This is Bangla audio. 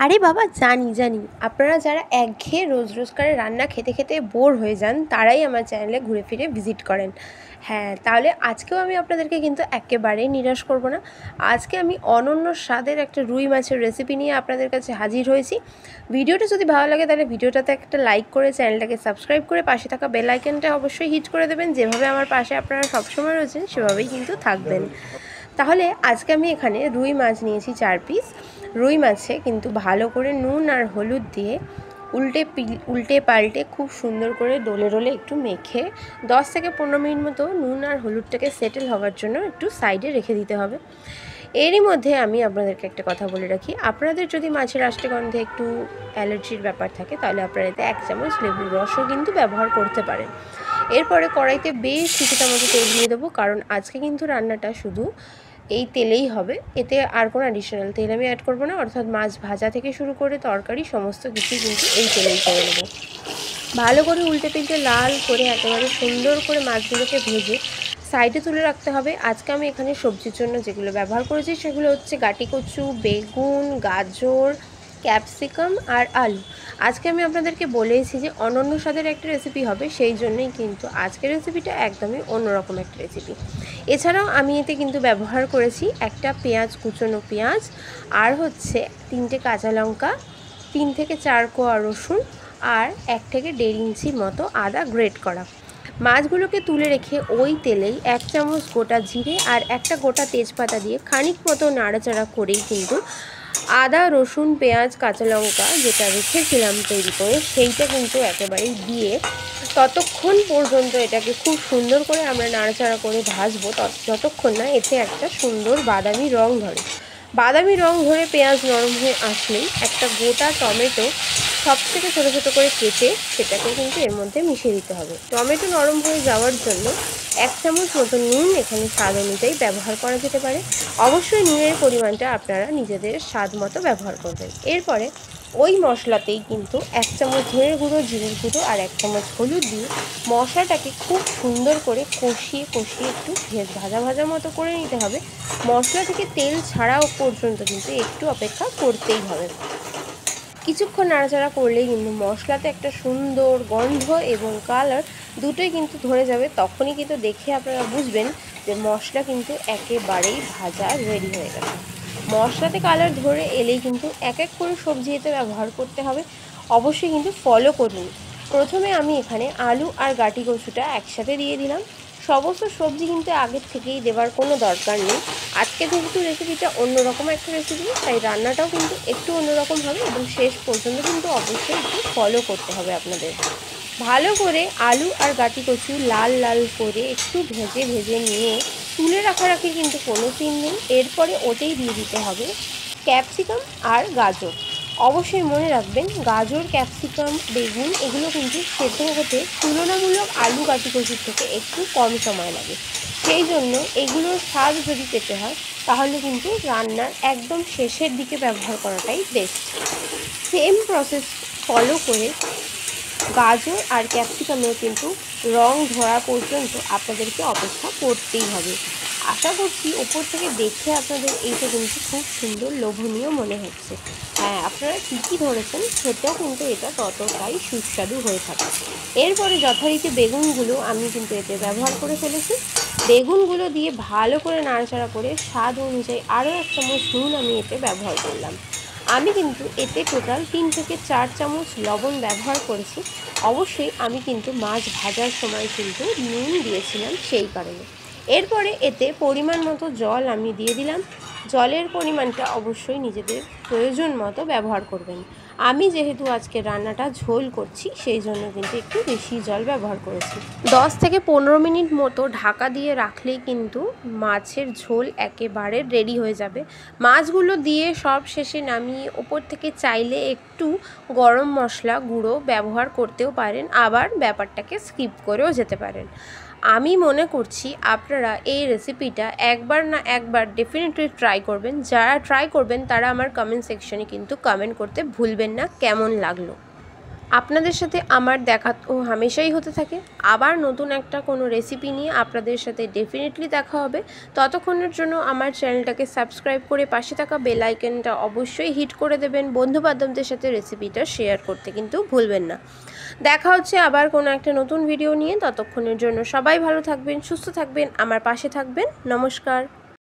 আরে বাবা, জানি জানি আপনারা যারা একঘেয়ে রোজ রোজকারের রান্না খেতে খেতে বোর হয়ে যান তারাই আমার চ্যানেলে ঘুরে ফিরে ভিজিট করেন। হ্যাঁ, তাহলে আজকেও আমি আপনাদেরকে কিন্তু একেবারেই নিরাশ করব না। আজকে আমি অনন্য স্বাদের একটা রুই মাছের রেসিপি নিয়ে আপনাদের কাছে হাজির হয়েছি। ভিডিওটা যদি ভালো লাগে তাহলে ভিডিওটাতে একটা লাইক করে চ্যানেলটাকে সাবস্ক্রাইব করে পাশে থাকা বেল আইকনটা অবশ্যই হিট করে দেবেন। যেভাবে আমার পাশে আপনারা সবসময় রয়েছেন সেভাবেই কিন্তু থাকবেন। তাহলে আজকে আমি এখানে রুই মাছ নিয়েছি 4 পিস। রুই মাছে কিন্তু ভালো করে নুন আর হলুদ দিয়ে উল্টে পাল্টে খুব সুন্দর করে ডোলে ডোলে একটু মেখে 10 থেকে 15 মিনিট মতো নুন আর হলুদটাকে সেটেল হওয়ার জন্য একটু সাইডে রেখে দিতে হবে। এরই মধ্যে আমি আপনাদেরকে একটা কথা বলে রাখি, আপনাদের যদি মাছের আষ্টে গন্ধে একটু অ্যালার্জির ব্যাপার থাকে তাহলে আপনারা এতে 1 চামচ লেবুর রসও কিন্তু ব্যবহার করতে পারেন। এরপরে কড়াইতে বেশ কিছুটা মতো তেল দিয়ে দেবো, কারণ আজকে কিন্তু রান্নাটা শুধু এই তেলেই হবে, এতে আর কোনো অ্যাডিশনাল তেল আমি অ্যাড করবো না। অর্থাৎ মাছ ভাজা থেকে শুরু করে তরকারি সমস্ত কিছুই কিন্তু এই তেলেই করে নেবো। ভালো করে উল্টে পিল্টে লাল করে একেবারে সুন্দর করে মাছগুলোকে ভেজে সাইডে তুলে রাখতে হবে। আজকে আমি এখানে সবজির জন্য যেগুলো ব্যবহার করেছি সেগুলো হচ্ছে গাটি কচু, বেগুন, গাজর, ক্যাপসিকাম আর আলু। আজকে আমি আপনাদেরকে বলেইছি যে অনন্য স্বাদের একটা রেসিপি হবে, সেই জন্যই কিন্তু আজকের রেসিপিটা একদমই অন্যরকম একটা রেসিপি। এছাড়াও আমি এতে কিন্তু ব্যবহার করেছি একটা পেঁয়াজ, কুচনো পেঁয়াজ, আর হচ্ছে 3টে কাঁচা লঙ্কা, 3 থেকে 4 কোয়া রসুন, আর 1 থেকে 1.5 ইঞ্চি মতো আদা গ্রেট করা। মাছগুলোকে তুলে রেখে ওই তেলেই 1 চামচ গোটা জিরে আর একটা গোটা তেজপাতা দিয়ে খানিক মতো নাড়াচাড়া করেই কিন্তু আদা, রসুন, পেঁয়াজ, কাঁচা লঙ্কা যেটা রেখেছিলাম তৈরি করে সেইটা কিন্তু একেবারেই দিয়ে ততক্ষণ পর্যন্ত এটাকে খুব সুন্দর করে আমরা নাড়াচাড়া করে ভাজবো যতক্ষণ না এতে একটা সুন্দর বাদামি রং ধরে। বাদামি রং ধরে পেঁয়াজ নরম হয়ে আসলেই একটা গোটা টমেটো সব থেকে ছোটো ছোটো করে কেটে সেটাকে কিন্তু এর মধ্যে মিশিয়ে দিতে হবে। টমেটো নরম হয়ে যাওয়ার জন্য 1 চামচ মতো নুন এখানে স্বাদ অনুযায়ী ব্যবহার করা যেতে পারে। অবশ্যই নুনের পরিমাণটা আপনারা নিজেদের স্বাদ মতো ব্যবহার করবেন। এরপরে ওই মশলাতেই কিন্তু 1 চামচ ধনের গুঁড়ো, জিরের গুঁড়ো আর 1 চামচ হলুদ দিয়ে মশলাটাকে খুব সুন্দর করে কষিয়ে একটু ভাজা ভাজা মতো করে নিতে হবে। মশলা থেকে তেল ছাড়াও পর্যন্ত কিন্তু একটু অপেক্ষা করতেই হবে। কিছুক্ষণ নাড়াচাড়া করলেই কিন্তু মশলাতে একটা সুন্দর গন্ধ এবং কালার দুটোই কিন্তু ধরে যাবে। তখনই কিন্তু দেখে আপনারা বুঝবেন যে মশলা কিন্তু একেবারেই ভাজা রেডি হয়ে গেছে। মশলাতে কালার ধরে এলেই কিন্তু এক এক করে সবজি এতে ব্যবহার করতে হবে। অবশ্যই কিন্তু ফলো করুন। প্রথমে আমি এখানে আলু আর গাটি কচুটা একসাথে দিয়ে দিলাম। সমস্ত সবজি কিন্তু আগের থেকেই দেওয়ার কোনো দরকার নেই। আজকে যেহেতু রেসিপিটা অন্যরকম একটা রেসিপি, তাই রান্নাটাও কিন্তু একটু অন্যরকম হবে এবং শেষ পর্যন্ত কিন্তু অবশ্যই একটু ফলো করতে হবে আপনাদের। ভালো করে আলু আর গাটি কচু লাল লাল করে একটু ভেজে নিয়ে তুলে রাখারাখি কিন্তু কোনো সিন নেই। এরপরে ওতেই দিয়ে দিতে হবে ক্যাপসিকাম আর গাজর। অবশ্যই মনে রাখবেন গাজর, ক্যাপসিকাম, বেগুন এগুলো কিন্তু সেদ্ধ হতে তুলনামূলক আলু গাটি কচুর থেকে একটু কম সময় লাগে। সেই জন্য এগুলোর স্বাদ যদি পেতে হয় তাহলে কিন্তু রান্নার একদম শেষের দিকে ব্যবহার করাটাই বেস্ট। সেম প্রসেস ফলো করে গাজর আর ক্যাপসিকামেও কিন্তু রং ধরা পর্যন্ত আপনাদেরকে অপেক্ষা করতেই হবে। আশা করছি ওপর থেকে দেখে আপনাদের এইটা কিন্তু খুব সুন্দর লোভনীয় মনে হচ্ছে। হ্যাঁ, আপনারা ঠিকই ধরেছেন, খেতেও কিন্তু এটা ততটাই সুস্বাদু হয়ে থাকে। এরপরে যথারীতি বেগুনগুলো আমি কিন্তু এতে ব্যবহার করে ফেলেছি। বেগুনগুলো দিয়ে ভালো করে নাড়াচাড়া করে স্বাদ অনুযায়ী আরও 1 চামচ নুন আমি এতে ব্যবহার করলাম। আমি কিন্তু এতে টোটাল 3 থেকে 4 চামচ লবণ ব্যবহার করেছি। অবশ্যই আমি কিন্তু মাছ ভাজার সময় কিন্তু নুন দিয়েছিলাম সেই কারণে। এরপরে এতে পরিমাণ মতো জল আমি দিয়ে দিলাম। জলের পরিমাণটা অবশ্যই নিজেদের প্রয়োজন মতো ব্যবহার করবেন। আমি যেহেতু আজকে রান্নাটা ঝোল করছি সেই জন্য কিন্তু একটু বেশি জল ব্যবহার করেছি। 10 থেকে 15 মিনিট মতো ঢাকা দিয়ে রাখলেই কিন্তু মাছের ঝোল একেবারে রেডি হয়ে যাবে। মাছগুলো দিয়ে সব শেষে নামিয়ে ওপর থেকে চাইলে একটু গরম মশলা গুঁড়ো ব্যবহার করতেও পারেন, আবার ব্যাপারটাকে স্কিপ করেও যেতে পারেন। আমি মনে করছি আপনারা এই রেসিপিটা একবার না একবার ডেফিনেটলি ট্রাই করবেন। যারা ট্রাই করবেন তারা আমার কমেন্ট সেকশনে কিন্তু কমেন্ট করতে ভুলবেন না কেমন লাগলো। আপনাদের সাথে আমার দেখা তো হামেশাই হতে থাকে। আবার নতুন একটা কোনো রেসিপি নিয়ে আপনাদের সাথে ডেফিনেটলি দেখা হবে। ততক্ষণের জন্য আমার চ্যানেলটাকে সাবস্ক্রাইব করে পাশে থাকা বেল আইকনটা অবশ্যই হিট করে দেবেন। বন্ধুবান্ধবদের সাথে রেসিপিটা শেয়ার করতে কিন্তু ভুলবেন না। দেখা হচ্ছে আবার কোনো একটা নতুন ভিডিও নিয়ে। ততক্ষণের জন্য সবাই ভালো থাকবেন, সুস্থ থাকবেন, আমার পাশে থাকবেন। নমস্কার।